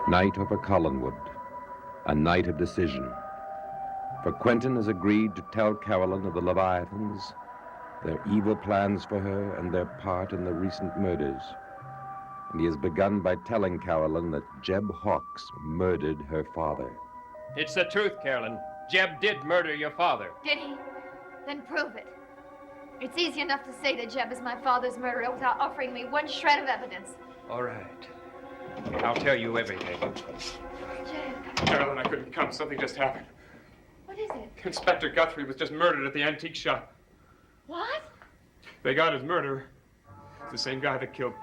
Night over Collinwood, a night of decision. For Quentin has agreed to tell Carolyn of the Leviathans, their evil plans for her, and their part in the recent murders. And he has begun by telling Carolyn that Jeb Hawks murdered her father. It's the truth, Carolyn. Jeb did murder your father. Did he? Then prove it. It's easy enough to say that Jeb is my father's murderer without offering me one shred of evidence. All right. I'll tell you everything. Jeb. Carolyn, I couldn't come. Something just happened. What is it? Inspector Guthrie was just murdered at the antique shop. What? They got his murderer. It's the same guy that killed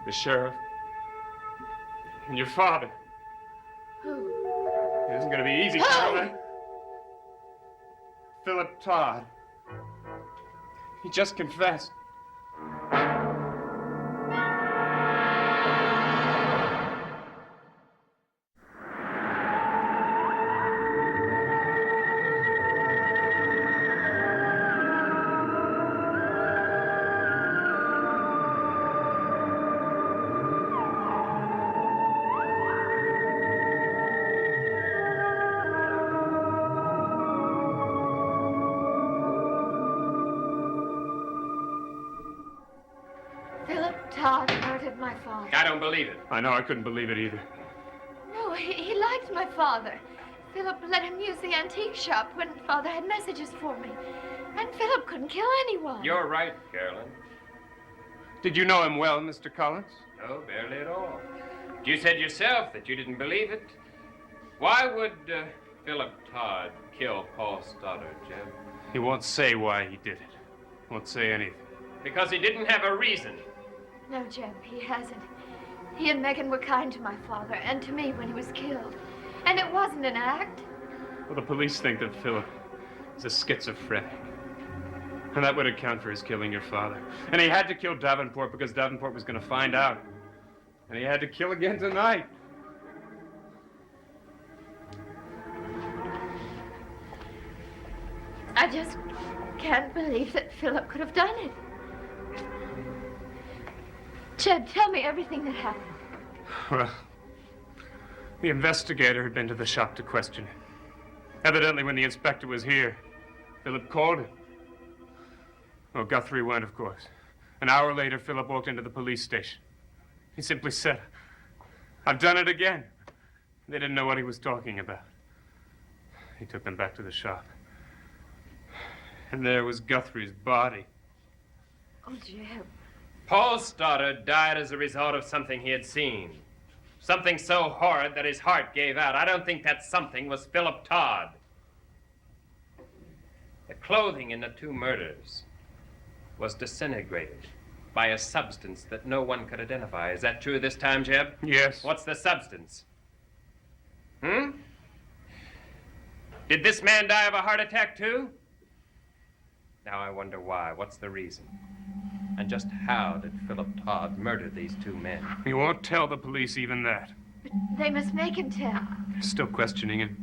the sheriff and your father. Who? It isn't going to be easy, Who? Carolyn. Philip Todd. He just confessed. Todd murdered my father. I don't believe it. I know, I couldn't believe it either. No, he liked my father. Philip let him use the antique shop when Father had messages for me. And Philip couldn't kill anyone. You're right, Carolyn. Did you know him well, Mr. Collins? No, barely at all. You said yourself that you didn't believe it. Why would Philip Todd kill Paul Stoddard, Jeb? He won't say why he did it. Won't say anything. Because he didn't have a reason. No, Jeb, he hasn't. He and Megan were kind to my father and to me when he was killed. And it wasn't an act. Well, the police think that Philip is a schizophrenic. And that would account for his killing your father. And he had to kill Davenport because Davenport was going to find out. And he had to kill again tonight. I just can't believe that Philip could have done it. Jeb, tell me everything that happened. Well, the investigator had been to the shop to question him. Evidently, when the inspector was here, Philip called him. Well, Guthrie went, of course. An hour later, Philip walked into the police station. He simply said, "I've done it again." They didn't know what he was talking about. He took them back to the shop. And there was Guthrie's body. Oh, Jeb. Paul Stoddard died as a result of something he had seen. Something so horrid that his heart gave out. I don't think that something was Philip Todd. The clothing in the two murders was disintegrated by a substance that no one could identify. Is that true this time, Jeb? Yes. What's the substance? Did this man die of a heart attack, too? Now I wonder why. What's the reason? And just how did Philip Todd murder these two men? He won't tell the police even that. But they must make him tell. They're still questioning him.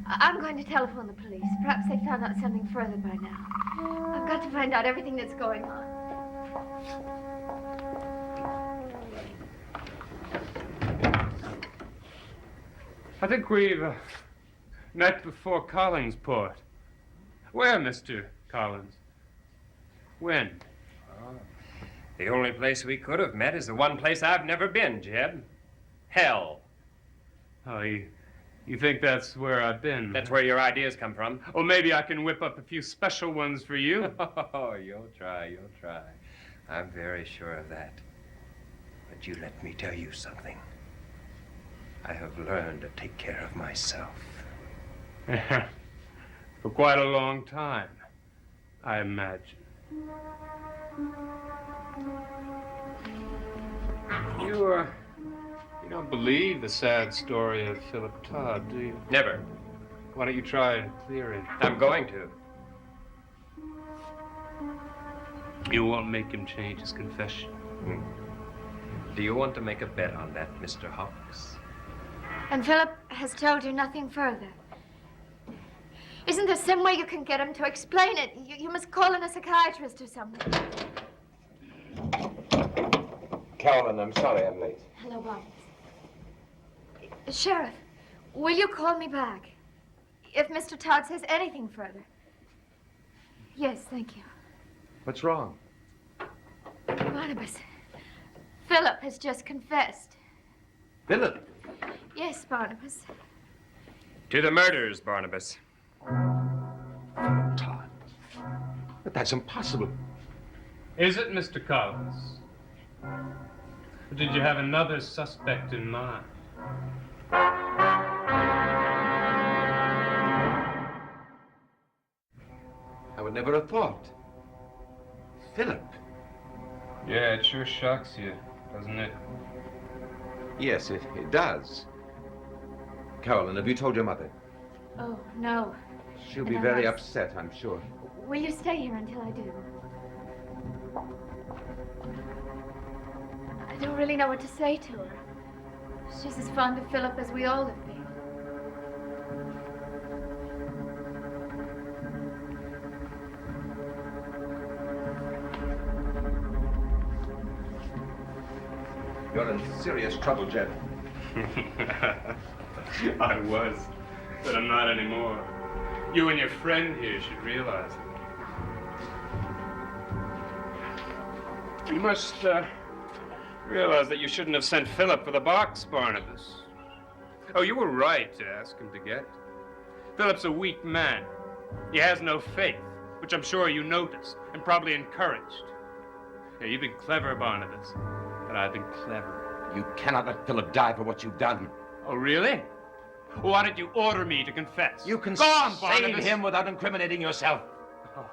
I'm going to telephone the police. Perhaps they found out something further by now. I've got to find out everything that's going on. I think we've met before Collinsport. Where, Mr. Collins? When? The only place we could have met is the one place I've never been, Jeb. Hell. Oh, you think that's where I've been? That's where your ideas come from. Well, maybe I can whip up a few special ones for you. Oh, you'll try. I'm very sure of that. But you let me tell you something. I have learned to take care of myself. For quite a long time, I imagine. You don't believe the sad story of Philip Todd, do you? Never. Why don't you try and clear it? I'm going to. You won't make him change his confession. Do you want to make a bet on that, Mr. Hawks? And Philip has told you nothing further. Isn't there some way you can get him to explain it? You must call in a psychiatrist or something. Carolyn, I'm sorry I'm late. Hello, Bob. Sheriff, will you call me back? If Mr. Todd says anything further. Yes, thank you. What's wrong? Barnabas, Philip has just confessed. Philip? Yes, Barnabas. To the murders, Barnabas. Todd. But that's impossible. Is it, Mr. Collins? Or did you have another suspect in mind? I would never have thought. Philip. Yeah, it sure shocks you, doesn't it? Yes, it does. Carolyn, have you told your mother? Oh, no. She'll be And I very must- upset, I'm sure. Will you stay here until I do? I don't really know what to say to her. She's as fond of Philip as we all have been. You're in serious trouble, Jeb. I was, but I'm not anymore. You and your friend here should realize it. You must realize that you shouldn't have sent Philip for the box, Barnabas. Oh, you were right to ask him to get it. Philip's a weak man. He has no faith, which I'm sure you noticed and probably encouraged. Yeah, you've been clever, Barnabas, but I've been clever. You cannot let Philip die for what you've done. Oh, really? Why did you order me to confess? You can Go on, save Barnabas. him without incriminating yourself. Oh,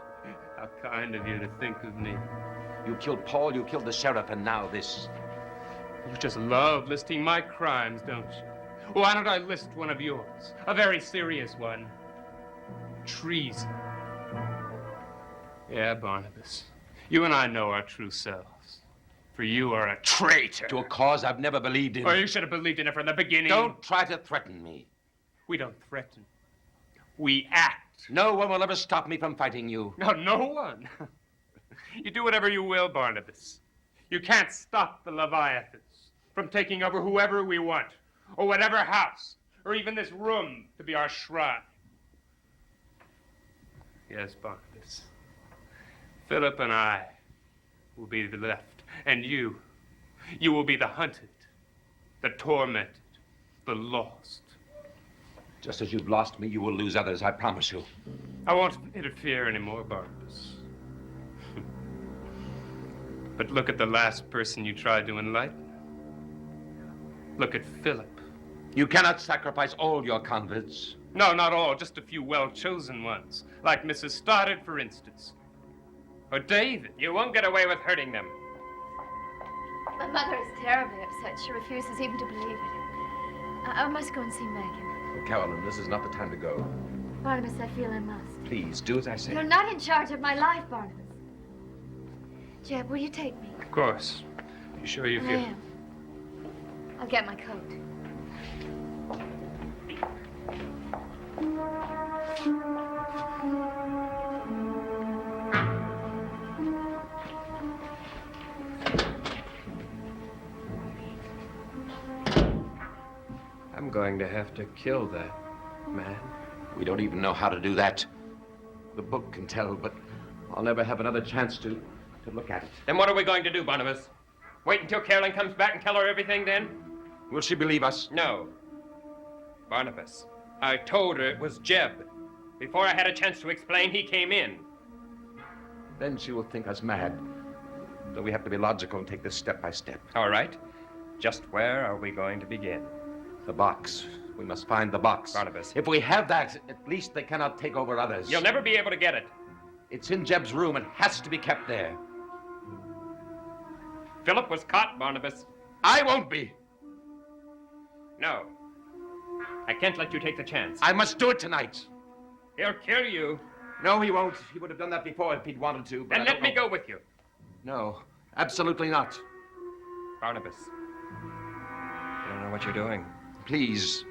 how kind of you to think of me. You killed Paul, you killed the sheriff, and now this. You just love listing my crimes, don't you? Why don't I list one of yours? A very serious one. Treason. Yeah, Barnabas. You and I know our true selves. For you are a traitor. To a cause I've never believed in. Or you should have believed in it from the beginning. Don't try to threaten me. We don't threaten. We act. No one will ever stop me from fighting you. No one. You do whatever you will, Barnabas. You can't stop the Leviathans from taking over whoever we want, or whatever house, or even this room to be our shrine. Yes, Barnabas. Philip and I will be the left, and you will be the hunted, the tormented, the lost. Just as you've lost me, you will lose others, I promise you. I won't interfere anymore, Barnabas. But look at the last person you tried to enlighten. Look at Philip. You cannot sacrifice all your converts. No, not all, just a few well-chosen ones. Like Mrs. Stoddard, for instance. Or David. You won't get away with hurting them. My mother is terribly upset. She refuses even to believe it. I must go and see Megan. Carolyn, this is not the time to go. Barnabas, I feel I must. Please, do as I say. You're not in charge of my life, Barnabas. Jeb, will you take me? Of course. You sure you I feel... am. I'll get my coat. I'm going to have to kill that man. We don't even know how to do that. The book can tell, but I'll never have another chance to look at it. Then what are we going to do, Barnabas? Wait until Carolyn comes back and tell her everything then? Will she believe us? No. Barnabas, I told her it was Jeb. Before I had a chance to explain, he came in. Then she will think us mad. So we have to be logical and take this step by step. All right. Just where are we going to begin? The box. We must find the box. Barnabas. If we have that, at least they cannot take over others. You'll never be able to get it. It's in Jeb's room and has to be kept there. Philip was caught, Barnabas. I won't be. No. I can't let you take the chance. I must do it tonight. He'll kill you. No, he won't. He would have done that before if he'd wanted to. But Then let me go with you. No, absolutely not. Barnabas. You don't know what you're doing. Please.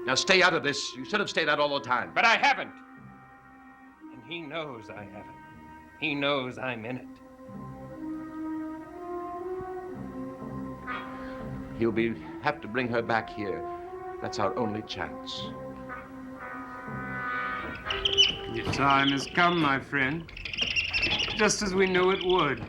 Now stay out of this. You should have stayed out all the time. But I haven't. And he knows I haven't. He knows I'm in it. He'll have to bring her back here. That's our only chance. Your time has come, my friend. Just as we knew it would.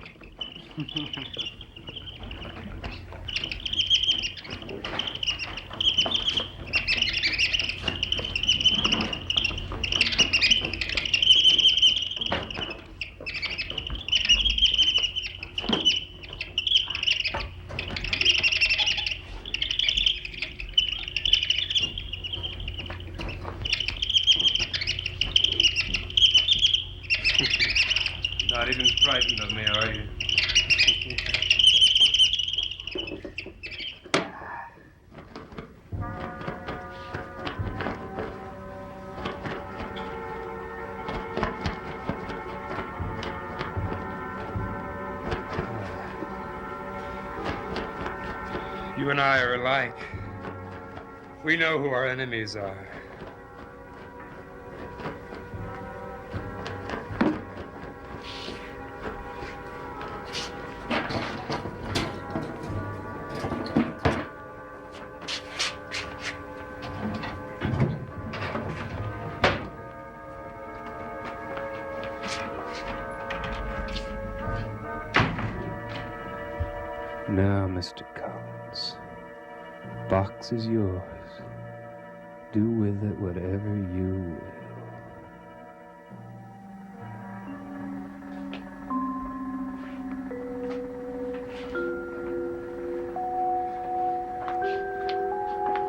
Not even frightened of me, are you? You and I are alike. We know who our enemies are. Now, Mr. Collins, box is yours. Do with it whatever you will.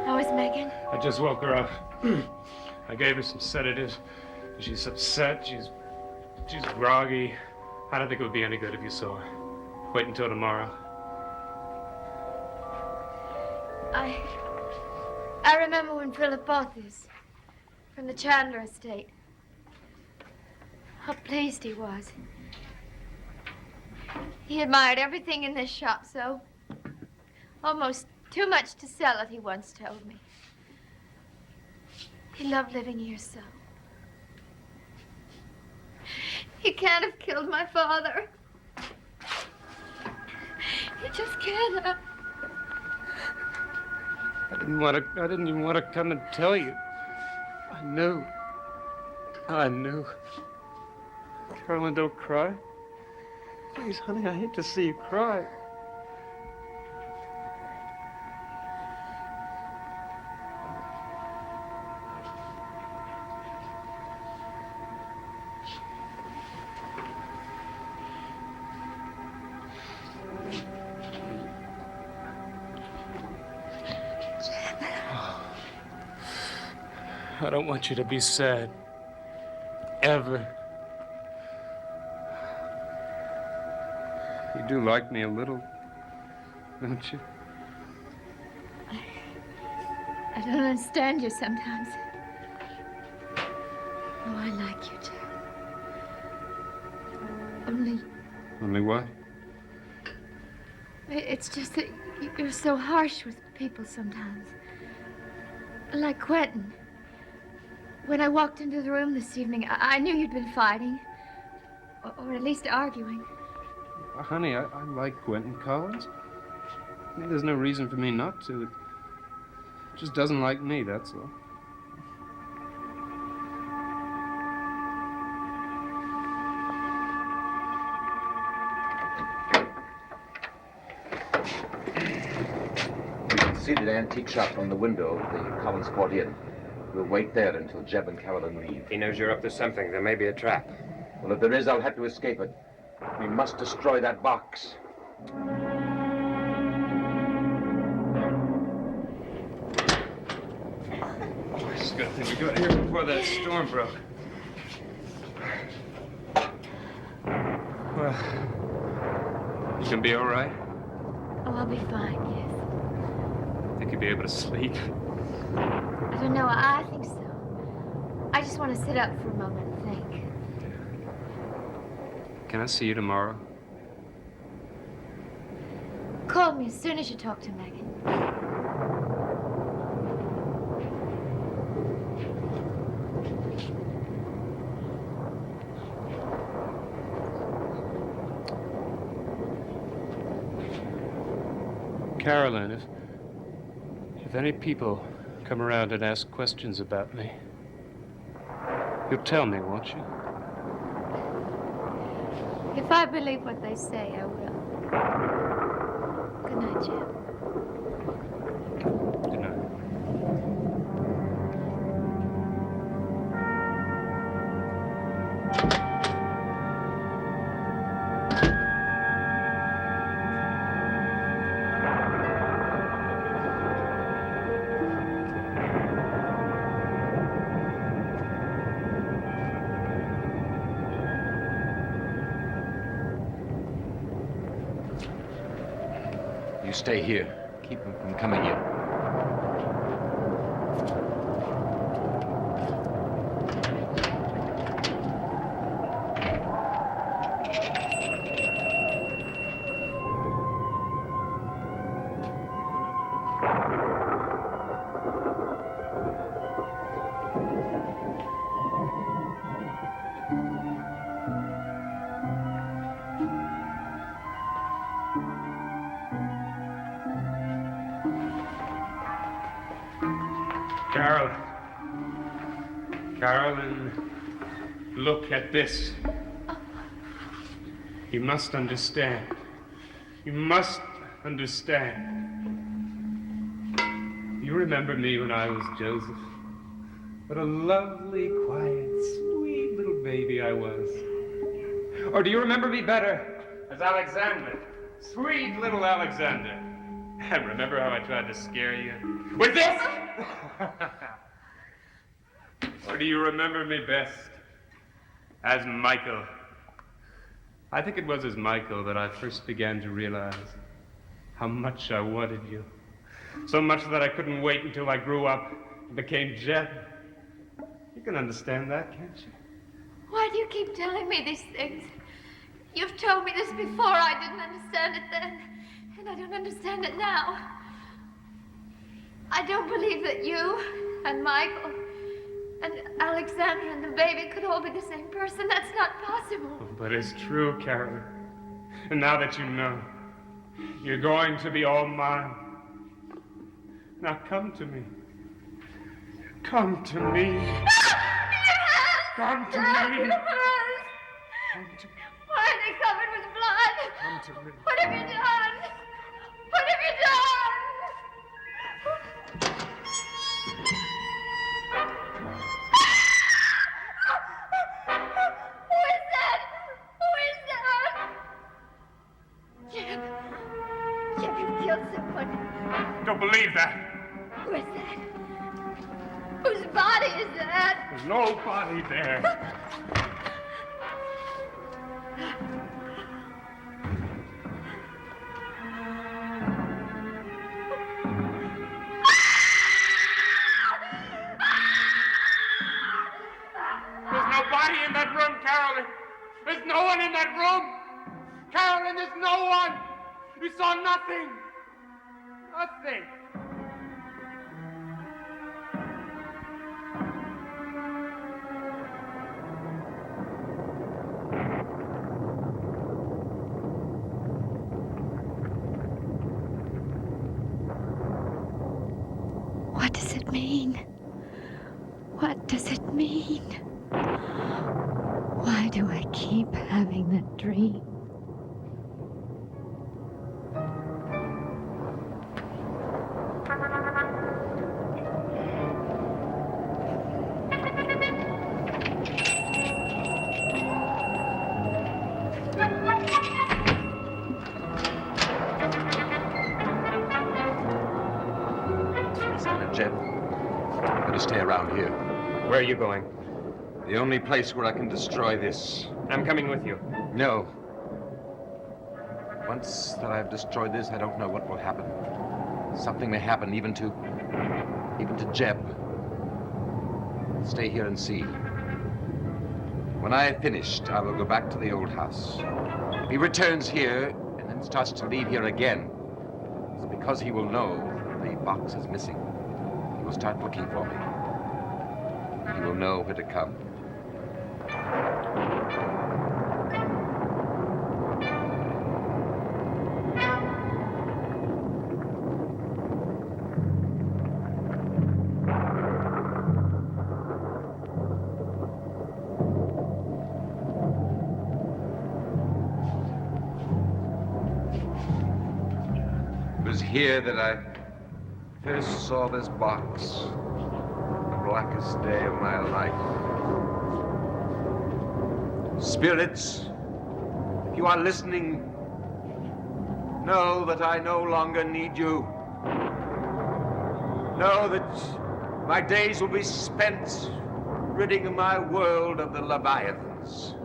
How is Megan? I just woke her up. I gave her some sedatives. She's upset. She's groggy. I don't think it would be any good if you saw her. Wait until tomorrow. I remember when Philip bought this from the Chandler estate. How pleased he was. He admired everything in this shop so. Almost too much to sell it, he once told me. He loved living here so. He can't have killed my father. He just can't. I didn't even want to come and tell you. I knew. Carolyn, don't cry. Please, honey, I hate to see you cry. I don't want you to be sad. Ever. You do like me a little, don't you? I don't understand you sometimes. Oh, I like you, Jack. Only what? It's just that you're so harsh with people sometimes. Like Quentin. When I walked into the room this evening, I knew you'd been fighting. Or at least arguing. Honey, I like Quentin Collins. I mean, there's no reason for me not to. It just doesn't like me, that's all. You can see the antique shop from the window the Collins brought in. We'll wait there until Jeb and Carolyn leave. He knows you're up to something. There may be a trap. Well, if there is, I'll have to escape it. We must destroy that box. It's a good thing we got here before that storm broke. Well, you gonna be all right? Oh, I'll be fine, yes. Think you'll be able to sleep? I don't know. I think so. I just want to sit up for a moment and think. Can I see you tomorrow? Call me as soon as you talk to Megan. Carolyn, if any people come around and ask questions about me. You'll tell me, won't you? If I believe what they say, I will. Good night, Jim. Good night. You stay here. Keep them from coming in. Carolyn, look at this. You must understand. You must understand. You remember me when I was Joseph? What a lovely, quiet, sweet little baby I was. Or do you remember me better as Alexander? Sweet little Alexander. And remember how I tried to scare you? With this? Or do you remember me best as Michael? I think it was as Michael that I first began to realize how much I wanted you. So much that I couldn't wait until I grew up and became Jeb. You can understand that, can't you? Why do you keep telling me these things? You've told me this before. I didn't understand it then, and I don't understand it now. I don't believe that you and Michael and Alexandra and the baby could all be the same person. That's not possible. But it's true, Carolyn. And now that you know, you're going to be all mine. Now come to me. Come to me. Come to me. Come to me. Why are they covered with blood? Come to me. What have you done? What have you done? Who is that? Who is that? Jim. Jim, you killed someone. Don't believe that. Who is that? Whose body is that? There's no body there. There's no body in that room, Carolyn. There's no one in that room. Carolyn, there's no one. You saw nothing. Nothing. What does it mean? What does it mean? Why do I keep having that dream? Jeb, I'm going to stay around here. Where are you going? The only place where I can destroy this. I'm coming with you. No. Once that I've destroyed this, I don't know what will happen. Something may happen even to Jeb. Stay here and see. When I have finished, I will go back to the old house. If he returns here and then starts to leave here again, it's because he will know the box is missing. He will start looking for me. He will know where to come. was here that I first saw this box, the blackest day of my life. Spirits, if you are listening, know that I no longer need you. Know that my days will be spent ridding my world of the Leviathans.